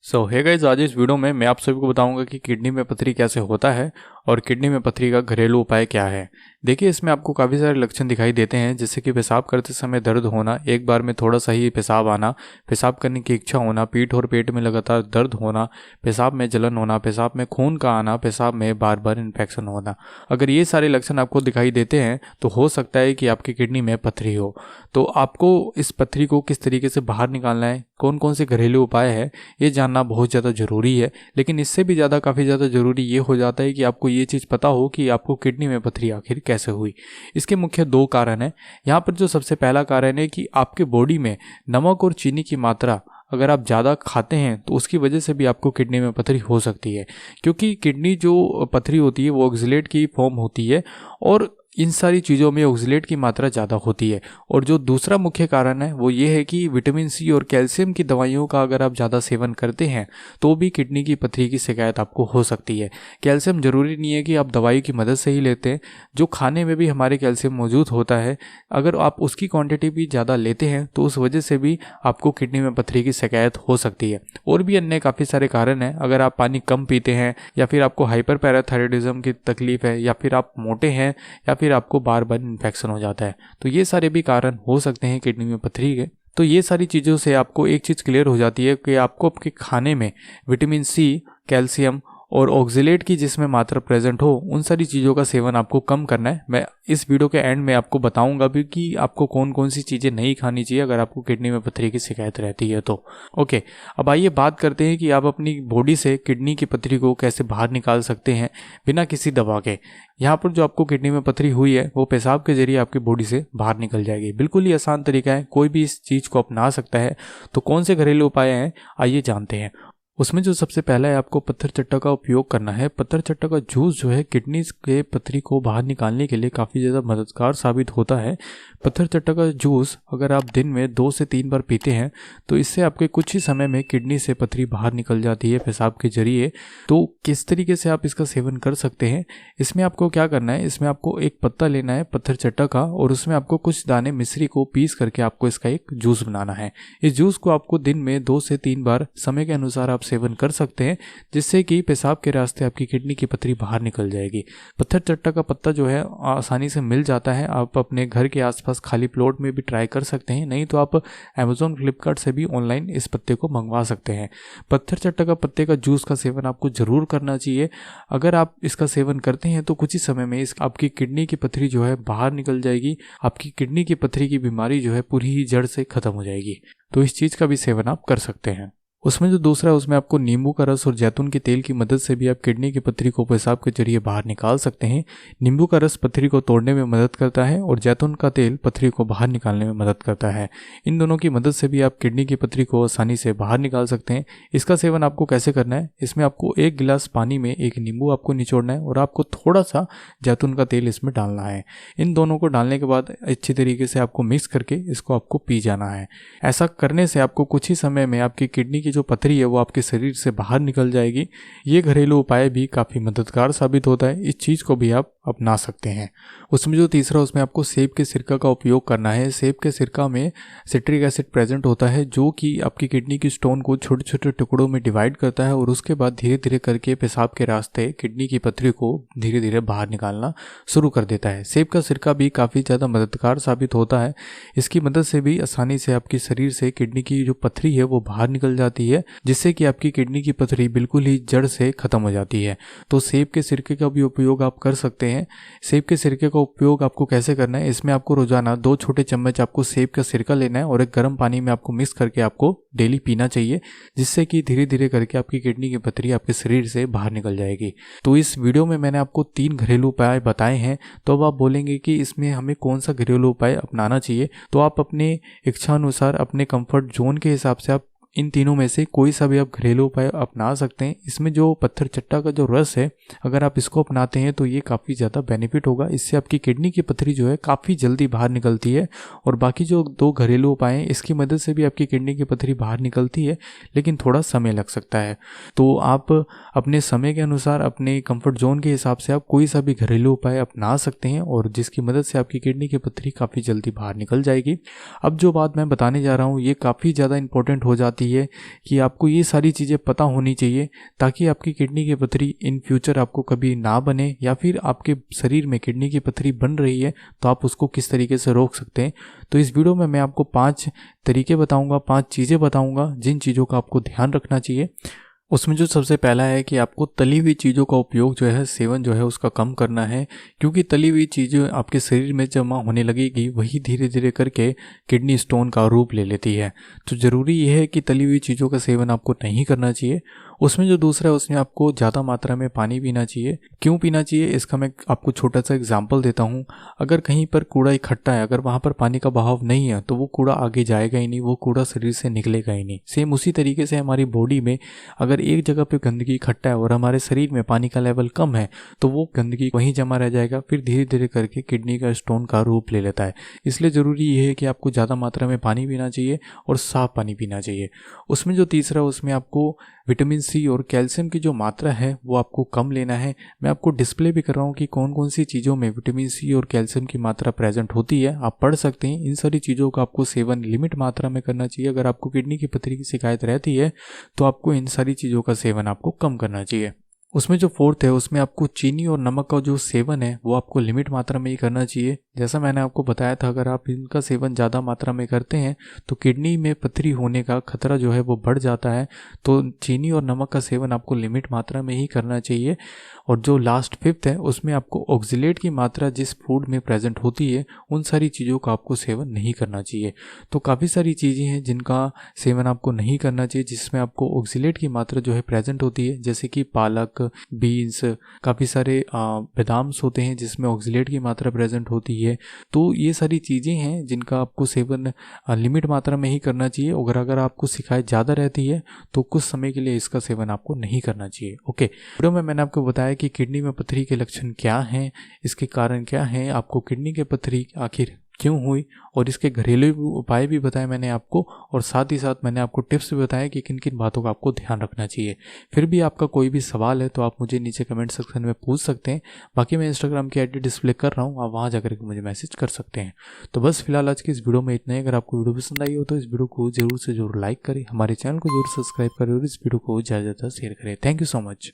Hey guys, आज इस video में मैं आप सभी को बताऊंगा कि किडनी में पथरी कैसे होता है और किडनी में पथरी का घरेलू उपाय क्या है। देखिए, इसमें आपको काफ़ी सारे लक्षण दिखाई देते हैं, जैसे कि पेशाब करते समय दर्द होना, एक बार में थोड़ा सा ही पेशाब आना, पेशाब करने की इच्छा होना, पीठ और पेट में लगातार दर्द होना, पेशाब में जलन होना, पेशाब में खून का आना, पेशाब में बार बार इन्फेक्शन होना। अगर ये सारे लक्षण आपको दिखाई देते हैं तो हो सकता है कि आपकी किडनी में पथरी हो। तो आपको इस पथरी को किस तरीके से बाहर निकालना है, कौन कौन से घरेलू उपाय है, ये जानना बहुत ज़्यादा ज़रूरी है। लेकिन इससे भी ज़्यादा काफ़ी ज़्यादा ज़रूरी ये हो जाता है कि आपको ये चीज़ पता हो कि आपको किडनी में पथरी आखिर कैसे हुई। इसके मुख्य दो कारण हैं। यहाँ पर जो सबसे पहला कारण है कि आपके बॉडी में नमक और चीनी की मात्रा अगर आप ज़्यादा खाते हैं तो उसकी वजह से भी आपको किडनी में पथरी हो सकती है, क्योंकि किडनी जो पथरी होती है वो ऑक्सलेट की फॉर्म होती है और इन सारी चीज़ों में ऑक्सलेट की मात्रा ज़्यादा होती है। और जो दूसरा मुख्य कारण है वो ये है कि विटामिन सी और कैल्शियम की दवाइयों का अगर आप ज़्यादा सेवन करते हैं तो भी किडनी की पथरी की शिकायत आपको हो सकती है। कैल्शियम ज़रूरी नहीं है कि आप दवाई की मदद से ही लेते हैं, जो खाने में भी हमारे कैल्शियम मौजूद होता है, अगर आप उसकी क्वांटिटी भी ज़्यादा लेते हैं तो उस वजह से भी आपको किडनी में पथरी की शिकायत हो सकती है। और भी अन्य काफ़ी सारे कारण हैं। अगर आप पानी कम पीते हैं, या फिर आपको हाइपर पैराथायराइडिज्म की तकलीफ है, या फिर आप मोटे हैं, या फिर आपको बार बार इन्फेक्शन हो जाता है, तो ये सारे भी कारण हो सकते हैं किडनी में पथरी के। तो ये सारी चीज़ों से आपको एक चीज़ क्लियर हो जाती है कि आपको आपके खाने में विटामिन सी, कैल्शियम और ऑक्सलेट की जिसमें मात्रा प्रेजेंट हो, उन सारी चीज़ों का सेवन आपको कम करना है। मैं इस वीडियो के एंड में आपको बताऊंगा भी कि आपको कौन कौन सी चीज़ें नहीं खानी चाहिए अगर आपको किडनी में पथरी की शिकायत रहती है तो। ओके, अब आइए बात करते हैं कि आप अपनी बॉडी से किडनी की पथरी को कैसे बाहर निकाल सकते हैं बिना किसी दवा के। यहाँ पर जो आपको किडनी में पथरी हुई है वो पेशाब के जरिए आपकी बॉडी से बाहर निकल जाएगी। बिल्कुल ही आसान तरीका है, कोई भी इस चीज़ को अपना सकता है। तो कौन से घरेलू उपाय हैं, आइए जानते हैं। उसमें जो सबसे पहला है, आपको पत्थर चट्टा का उपयोग करना है। पत्थर चट्टा का जूस जो है किडनी के पथरी को बाहर निकालने के लिए काफ़ी ज़्यादा मददगार साबित होता है। पत्थर चट्टा का जूस अगर आप दिन में 2 से 3 बार पीते हैं तो इससे आपके कुछ ही समय में किडनी से पथरी बाहर निकल जाती है पेशाब के जरिए। तो किस तरीके से आप इसका सेवन कर सकते हैं, इसमें आपको क्या करना है, इसमें आपको एक पत्ता लेना है पत्थर चट्टा का, और उसमें आपको कुछ दाने मिश्री को पीस करके आपको इसका एक जूस बनाना है। इस जूस को आपको दिन में 2 से 3 बार समय के अनुसार आप सेवन कर सकते हैं, जिससे कि पेशाब के रास्ते आपकी किडनी की पथरी बाहर निकल जाएगी। पत्थर चट्टा का पत्ता जो है आसानी से मिल जाता है। आप अपने घर के आसपास खाली प्लॉट में भी ट्राई कर सकते हैं, नहीं तो आप अमेजोन, फ्लिपकार्ट से भी ऑनलाइन इस पत्ते को मंगवा सकते हैं। पत्थर चट्टा का पत्ते का जूस का सेवन आपको जरूर करना चाहिए। अगर आप इसका सेवन करते हैं तो कुछ ही समय में आपकी किडनी की पथरी जो है बाहर निकल जाएगी। आपकी किडनी की पथरी की बीमारी जो है पूरी ही जड़ से खत्म हो जाएगी। तो इस चीज़ का भी सेवन आप कर सकते हैं। उसमें जो दूसरा है, उसमें आपको नींबू का रस और जैतून के तेल की मदद से भी आप किडनी की पथरी को पेशाब के जरिए बाहर निकाल सकते हैं। नींबू का रस पथरी को तोड़ने में मदद करता है और जैतून का तेल पथरी को बाहर निकालने में मदद करता है। इन दोनों की मदद से भी आप किडनी की पथरी को आसानी से बाहर निकाल सकते हैं। इसका सेवन आपको कैसे करना है, इसमें आपको 1 गिलास पानी में 1 नींबू आपको निचोड़ना है और आपको थोड़ा सा जैतून का तेल इसमें डालना है। इन दोनों को डालने के बाद अच्छी तरीके से आपको मिक्स करके इसको आपको पी जाना है। ऐसा करने से आपको कुछ ही समय में आपकी किडनी की जो पथरी है वो आपके शरीर से बाहर निकल जाएगी। ये घरेलू उपाय भी काफ़ी मददगार साबित होता है, इस चीज़ को भी आप अपना सकते हैं। उसमें जो तीसरा, उसमें आपको सेब के सिरका का उपयोग करना है। सेब के सिरका में सिट्रिक एसिड प्रेजेंट होता है, जो कि आपकी किडनी की स्टोन को छोटे छोटे टुकड़ों में डिवाइड करता है और उसके बाद धीरे धीरे करके पेशाब के रास्ते किडनी की पथरी को धीरे धीरे बाहर निकालना शुरू कर देता है। सेब का सिरका भी काफ़ी ज़्यादा मददगार साबित होता है। इसकी मदद से भी आसानी से आपके शरीर से किडनी की जो पथरी है वो बाहर निकल जाती है, जिससे कि आपकी किडनी की पथरी बिल्कुल ही जड़ से खत्म हो जाती है। तो सेब के सिरके का भी उपयोग आप कर सकते हैं। सेब के सिरके का उपयोग आपको कैसे करना है, इसमें आपको रोजाना 2 छोटे चम्मच आपको सेब का सिरका लेना है और एक गर्म पानी में आपको मिक्स करके आपको डेली पीना चाहिए, जिससे कि धीरे धीरे करके आपकी किडनी की पथरी आपके शरीर से बाहर निकल जाएगी। तो इस वीडियो में मैंने आपको 3 घरेलू उपाय बताए हैं। तो अब आप बोलेंगे कि इसमें हमें कौन सा घरेलू उपाय अपनाना चाहिए, तो आप अपने इच्छा अनुसार अपने कंफर्ट जोन के हिसाब से आप इन तीनों में से कोई सा भी आप घरेलू उपाय अपना सकते हैं। इसमें जो पत्थर चट्टा का जो रस है, अगर आप इसको अपनाते हैं तो ये काफ़ी ज़्यादा बेनिफिट होगा। इससे आपकी किडनी की पथरी जो है काफ़ी जल्दी बाहर निकलती है। और बाकी जो 2 घरेलू उपाय हैं, इसकी मदद से भी आपकी किडनी की पथरी बाहर निकलती है, लेकिन थोड़ा समय लग सकता है। तो आप अपने समय के अनुसार, अपने कंफर्ट जोन के हिसाब से आप कोई सा भी घरेलू उपाय अपना सकते हैं, और जिसकी मदद से आपकी किडनी की पथरी काफ़ी जल्दी बाहर निकल जाएगी। अब जो बात मैं बताने जा रहा हूँ ये काफ़ी ज़्यादा इंपॉर्टेंट हो जाती आती है कि आपको ये सारी चीज़ें पता होनी चाहिए ताकि आपकी किडनी की पथरी इन फ्यूचर आपको कभी ना बने, या फिर आपके शरीर में किडनी की पथरी बन रही है तो आप उसको किस तरीके से रोक सकते हैं। तो इस वीडियो में मैं आपको 5 तरीके बताऊंगा, 5 चीज़ें बताऊंगा जिन चीज़ों का आपको ध्यान रखना चाहिए। उसमें जो सबसे पहला है कि आपको तली हुई चीज़ों का उपयोग जो है, सेवन जो है उसका कम करना है, क्योंकि तली हुई चीज़ें आपके शरीर में जमा होने लगेगी वही धीरे धीरे करके किडनी स्टोन का रूप ले लेती है। तो ज़रूरी यह है कि तली हुई चीज़ों का सेवन आपको नहीं करना चाहिए। उसमें जो दूसरा है उसमें आपको ज़्यादा मात्रा में पानी पीना चाहिए। क्यों पीना चाहिए इसका मैं आपको छोटा सा एग्जाम्पल देता हूँ। अगर कहीं पर कूड़ा इकट्ठा है, अगर वहाँ पर पानी का बहाव नहीं है तो वो कूड़ा आगे जाएगा ही नहीं, वो कूड़ा शरीर से निकलेगा ही नहीं। सेम उसी तरीके से हमारी बॉडी में अगर एक जगह पे गंदगी इकट्ठा है और हमारे शरीर में पानी का लेवल कम है तो वो गंदगी वहीं जमा रह जाएगा, फिर धीरे धीरे करके किडनी का स्टोन का रूप ले लेता है। इसलिए ज़रूरी ये है कि आपको ज़्यादा मात्रा में पानी पीना चाहिए और साफ पानी पीना चाहिए। उसमें जो तीसरा है उसमें आपको विटामिन सी और कैल्शियम की जो मात्रा है वो आपको कम लेना है। मैं आपको डिस्प्ले भी कर रहा हूँ कि कौन कौन सी चीज़ों में विटामिन सी और कैल्शियम की मात्रा प्रेजेंट होती है, आप पढ़ सकते हैं। इन सारी चीज़ों का आपको सेवन लिमिट मात्रा में करना चाहिए। अगर आपको किडनी की पथरी की शिकायत रहती है तो आपको इन सारी चीज़ों का सेवन आपको कम करना चाहिए। उसमें जो फोर्थ है उसमें आपको चीनी और नमक का जो सेवन है वो आपको लिमिट मात्रा में ही करना चाहिए। जैसा मैंने आपको बताया था, अगर आप इनका सेवन ज़्यादा मात्रा में करते हैं तो किडनी में पथरी होने का खतरा जो है वो बढ़ जाता है। तो चीनी और नमक का सेवन आपको लिमिट मात्रा में ही करना चाहिए। और जो लास्ट फिफ्थ है उसमें आपको ऑक्सीलेट की मात्रा जिस फूड में प्रेजेंट होती है उन सारी चीज़ों का आपको सेवन नहीं करना चाहिए। तो काफ़ी सारी चीज़ें हैं जिनका सेवन आपको नहीं करना चाहिए जिसमें आपको ऑक्सीलेट की मात्रा जो है प्रेजेंट होती है, जैसे कि पालक, बीन्स, काफ़ी सारे बादाम्स होते हैं जिसमें ऑक्सीलेट की मात्रा प्रेजेंट होती है। तो ये सारी चीज़ें हैं जिनका आपको सेवन लिमिट मात्रा में ही करना चाहिए। और अगर आपको शिकायत ज़्यादा रहती है तो कुछ समय के लिए इसका सेवन आपको नहीं करना चाहिए। ओके, वीडियो में मैंने आपको बताया कि किडनी में पथरी के लक्षण क्या हैं, इसके कारण क्या हैं, आपको किडनी की पथरी आखिर क्यों हुई, और इसके घरेलू उपाय भी बताए मैंने आपको। और साथ ही साथ मैंने आपको टिप्स भी बताए कि किन किन बातों का आपको ध्यान रखना चाहिए। फिर भी आपका कोई भी सवाल है तो आप मुझे नीचे कमेंट सेक्शन में पूछ सकते हैं। बाकी मैं इंस्टाग्राम की आईडी डिस्प्ले कर रहा हूँ, आप वहाँ जाकर के मुझे मैसेज कर सकते हैं। तो बस फिलहाल आज की इस वीडियो में इतना ही। अगर आपको वीडियो पसंद आई हो तो इस वीडियो को जरूर से जरूर लाइक करें, हमारे चैनल को जरूर सब्सक्राइब करें और इस वीडियो को ज़्यादा से ज़्यादा शेयर करें। Thank you so much.